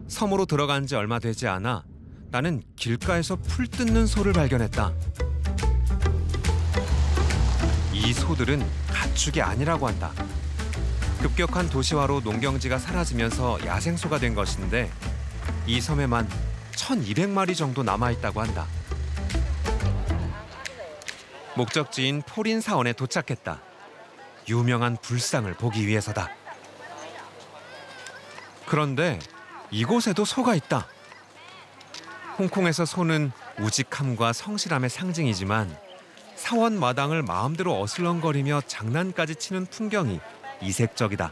섬으로 들어간 지 얼마 되지 않아 나는 길가에서 풀 뜯는 소를 발견했다. 이 소들은 가축이 아니라고 한다. 급격한 도시화로 농경지가 사라지면서 야생소가 된 것인데 이 섬에만 1,200마리 정도 남아있다고 한다. 목적지인 포린 사원에 도착했다. 유명한 불상을 보기 위해서다. 그런데 이곳에도 소가 있다. 홍콩에서 소는 우직함과 성실함의 상징이지만 사원 마당을 마음대로 어슬렁거리며 장난까지 치는 풍경이 이색적이다.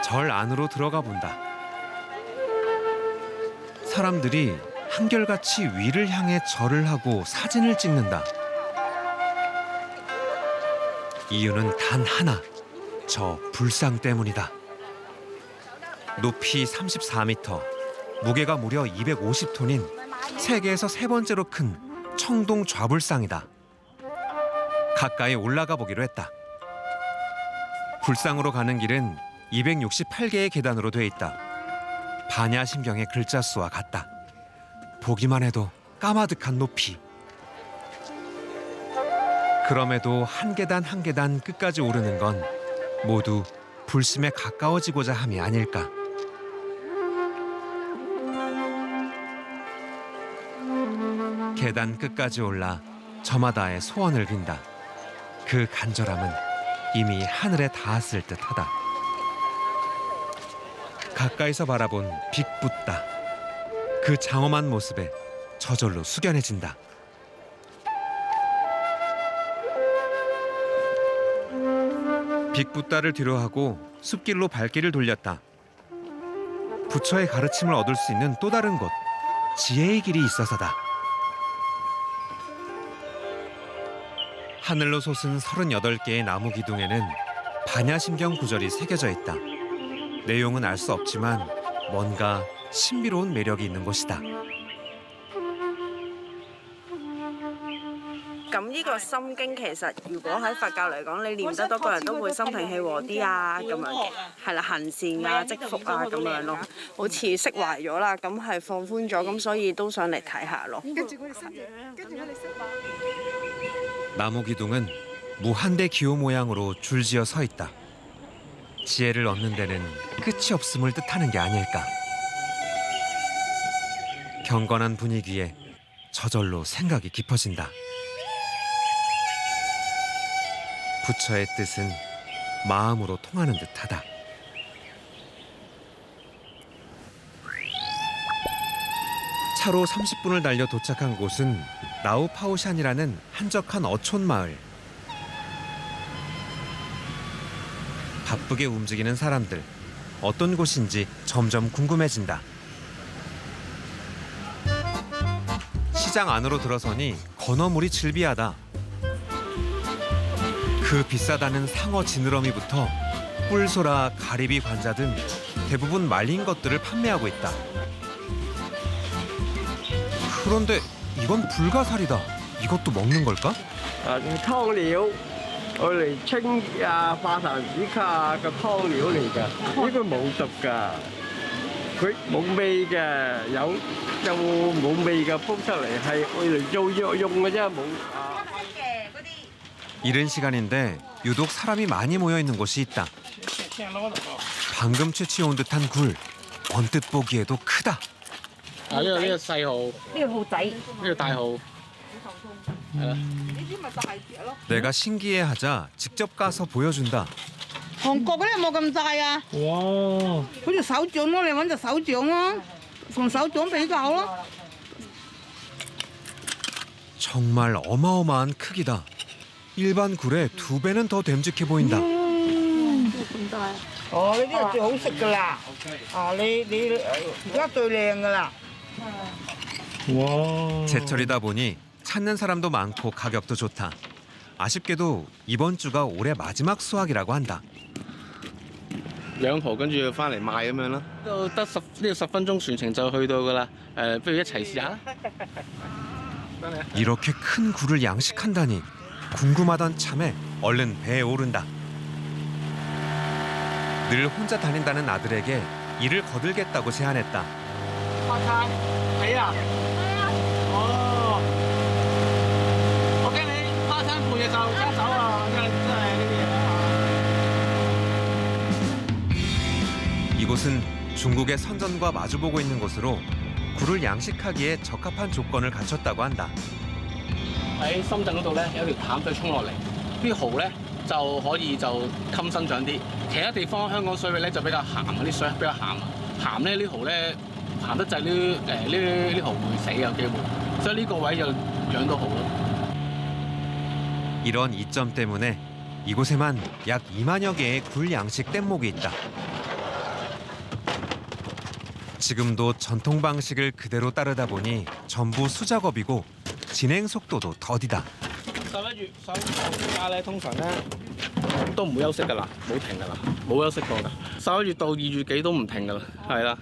절 안으로 들어가 본다. 사람들이 한결같이 위를 향해 절을 하고 사진을 찍는다. 이유는 단 하나, 저 불상 때문이다. 높이 34m, 무게가 무려 250톤인 세계에서 세 번째로 큰 청동 좌불상이다. 가까이 올라가 보기로 했다. 불상으로 가는 길은 268개의 계단으로 돼 있다. 반야심경의 글자 수와 같다. 보기만 해도 까마득한 높이. 그럼에도 한 계단 한 계단 끝까지 오르는 건 모두 불심에 가까워지고자 함이 아닐까. 계단 끝까지 올라 저마다의 소원을 빈다. 그 간절함은 이미 하늘에 닿았을 듯하다. 가까이서 바라본 빅붓다. 그 장엄한 모습에 저절로 숙연해진다. 빅붓다를 뒤로하고 숲길로 발길을 돌렸다. 부처의 가르침을 얻을 수 있는 또 다른 곳, 지혜의 길이 있어서다. 하늘로 솟은 38개의 나무 기둥에는 반야심경 구절이 새겨져 있다. 내용은 알 수 없지만 뭔가 신비로운 매력이 있는 곳이다. 咁呢個心經其實如果喺佛教嚟講，你念得多個人都會心平氣和啲啊，咁樣嘅，係啦，行善啊、積福啊咁樣咯，好似釋懷咗啦，咁係放寬咗，咁所以都想嚟睇下咯。 나무 기둥은 무한대 기호 모양으로 줄지어 서 있다. 지혜를 얻는 데는 끝이 없음을 뜻하는 게 아닐까. 경건한 분위기에 저절로 생각이 깊어진다. 부처의 뜻은 마음으로 통하는 듯하다. 차로 30분을 달려 도착한 곳은 라오파오샨이라는 한적한 어촌 마을. 바쁘게 움직이는 사람들. 어떤 곳인지 점점 궁금해진다. 시장 안으로 들어서니 건어물이 즐비하다. 그 비싸다는 상어 지느러미부터 뿔소라, 가리비 관자 등 대부분 말린 것들을 판매하고 있다. 그런데 이건 불가사리다. 이것도 먹는 걸까? 湯料，我嚟清化痰止咳嘅湯料嚟㗎，呢個冇毒㗎，佢冇味嘅，有冇味嘅煲出嚟係我嚟做藥用嘅啫，冇。 이른 시간인데 유독 사람이 많이 모여 있는 곳이 있다. 방금 채취해온 듯한 굴. 언뜻 보기에도 크다. 呢個細號，呢個號仔，呢個大號。 내가 신기해하자 직접 가서 보여준다. 韓國嗰啲冇咁大啊！哇！好似手掌咯，你揾隻手掌咯，同手掌比較咯。 정말 어마어마한 크기다. 일반 굴의 2배는 더 됨직해 보인다. 哦，呢啲係最好食噶啦！啊，你而家最靚噶啦！ 제철이다 보니 찾는 사람도 많고 가격도 좋다. 아쉽게도 이번 주가 올해 마지막 수확이라고 한다. 養蒲跟住翻嚟賣咁樣咯，都得10分鐘船程就去到噶啦。不如一齊試下啦。 이렇게 큰 굴을 양식한다니 궁금하던 참에 얼른 배에 오른다. 늘 혼자 다닌다는 아들에게 일을 거들겠다고 제안했다. 花餐係啊，哦，我驚你花餐半夜就揸走啊！真係呢啲嘢。 이곳은 중국의 선전과 마주보고 있는 곳으로 굴을 양식하기에 적합한 조건을 갖췄다고 한다. 喺深圳嗰度咧有條淡水沖落嚟，啲蠔咧就可以就襟生長啲。其他地方香港水域咧就比較鹹，啲水比較鹹，鹹咧啲蠔咧鹹得滯，呢啲蠔會死有機會，所以呢個位就養到蠔咯。 이런 이점 때문에 이곳에만 약 2만여 개의 굴 양식 뗏목이 있다. 지금도 전통 방식을 그대로 따르다 보니 전부 수작업이고 진행 속도도 더디다. 11月收而家咧，通常咧都唔會休息㗎啦，冇停㗎啦，冇休息過㗎。11月到2月幾都唔停㗎啦，係啦。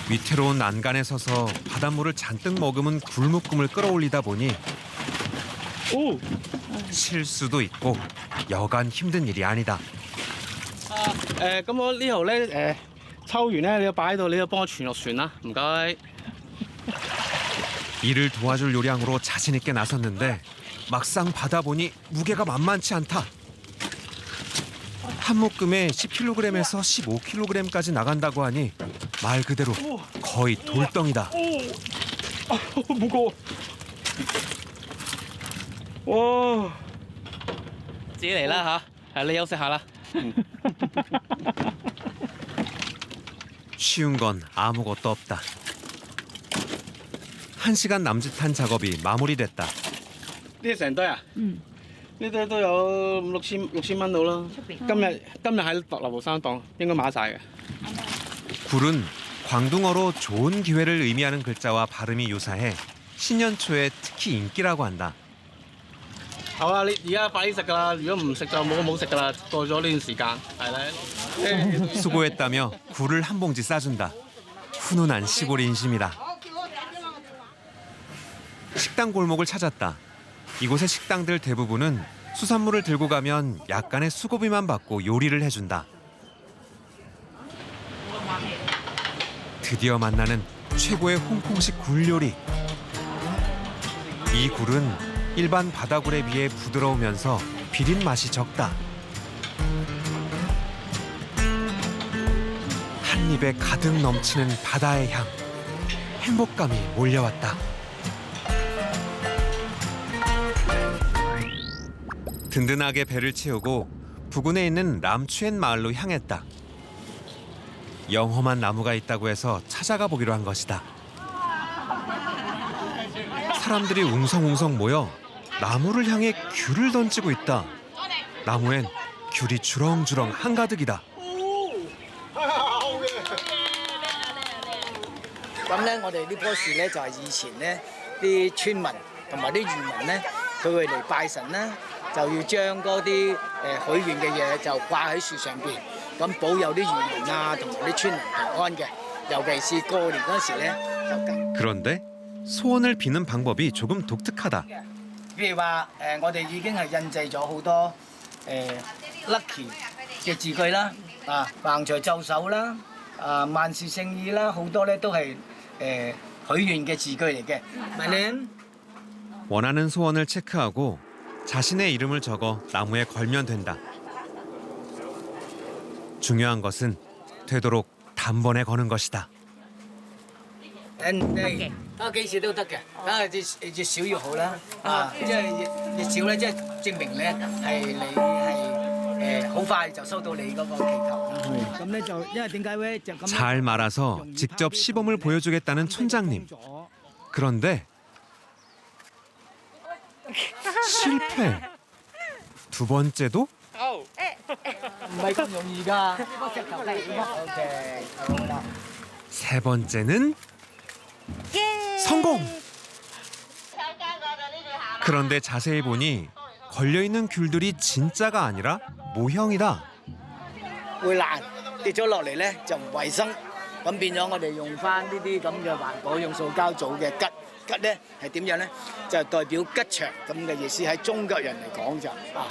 위태로운 난간에 서서 바닷물을 잔뜩 머금은 굴묶음을 끌어올리다 보니 오! 실수도 있고 여간 힘든 일이 아니다. 咁我呢度咧抽完咧，你要擺喺度，你要幫我傳落船啦，唔該。 일을 도와줄 요량으로 자신 있게 나섰는데 막상 받아보니 무게가 만만치 않다. 한 묶음에 10kg에서 15kg까지 나간다고 하니 말 그대로 거의 돌덩이다. 무거워. 와. 自己嚟啦嚇，你休息下啦。 쉬운 건 아무것도 없다. 1시간 남짓한 작업이 마무리됐다. 呢啲成堆啊？呢堆都有6千蚊到啦。今日喺流浮山檔應該買晒嘅。 굴은 광둥어로 좋은 기회를 의미하는 글자와 발음이 유사해 신년 초에 특히 인기라고 한다. 好啊，你而家快啲食㗎啦！如果唔食就冇食㗎啦。過咗呢段時間，係啦。 수고했다며 굴을 한 봉지 싸준다. 훈훈한 시골 인심이다. 식당 골목을 찾았다. 이곳의 식당들 대부분은 수산물을 들고 가면 약간의 수고비만 받고 요리를 해준다. 드디어 만나는 최고의 홍콩식 굴 요리. 이 굴은 일반 바다굴에 비해 부드러우면서 비린 맛이 적다. 한 입에 가득 넘치는 바다의 향. 행복감이 몰려왔다. 든든하게 배를 채우고 부근에 있는 람추엔 마을로 향했다. 영험한 나무가 있다고 해서 찾아가 보기로 한 것이다. 사람들이 웅성웅성 모여 나무를 향해 귤을 던지고 있다. 나무엔 귤이 주렁주렁 한가득이다. 咁咧，我哋呢棵樹咧就係以前咧啲村民同埋啲漁民咧，佢會嚟拜神啦，就要將嗰啲許願嘅嘢就掛喺樹上邊，咁保佑啲漁民啊同埋啲村民平安嘅。尤其是過年嗰時咧，就更。 그런데 소원을 비는 방법이 조금 독특하다. 譬如話我哋已經係印製咗好多lucky 嘅字句啦，橫財就手啦，萬事勝意啦，好多咧都係許願嘅字句嚟嘅。My name 원하는 소원을 체크하고 자신의 이름을 적어 나무에 걸면 된다. 중요한 것은 되도록 단번에 거는 것이다.幾時都得嘅，越少越好啦。即係越少咧，即係證明咧係你係好快就收到你嗰個祈求啦。咁咧就因為點解咧就咁 잘 말아서 직접 시범을 보여주겠다는 촌장님. 그런데 실패. 두 번째도 唔係咁容易㗎。石頭嚟㗎。OK， 好啦。 세 번째는 성공. 그런데 자세히 보니 걸려있는 귤들이 진짜가 아니라 모형이다. 會爛跌咗落嚟咧就唔衞生，咁變咗我哋用翻呢啲咁嘅環保用塑膠做嘅吉吉咧係點樣咧？就代表吉祥咁嘅意思，喺中國人嚟講就啊。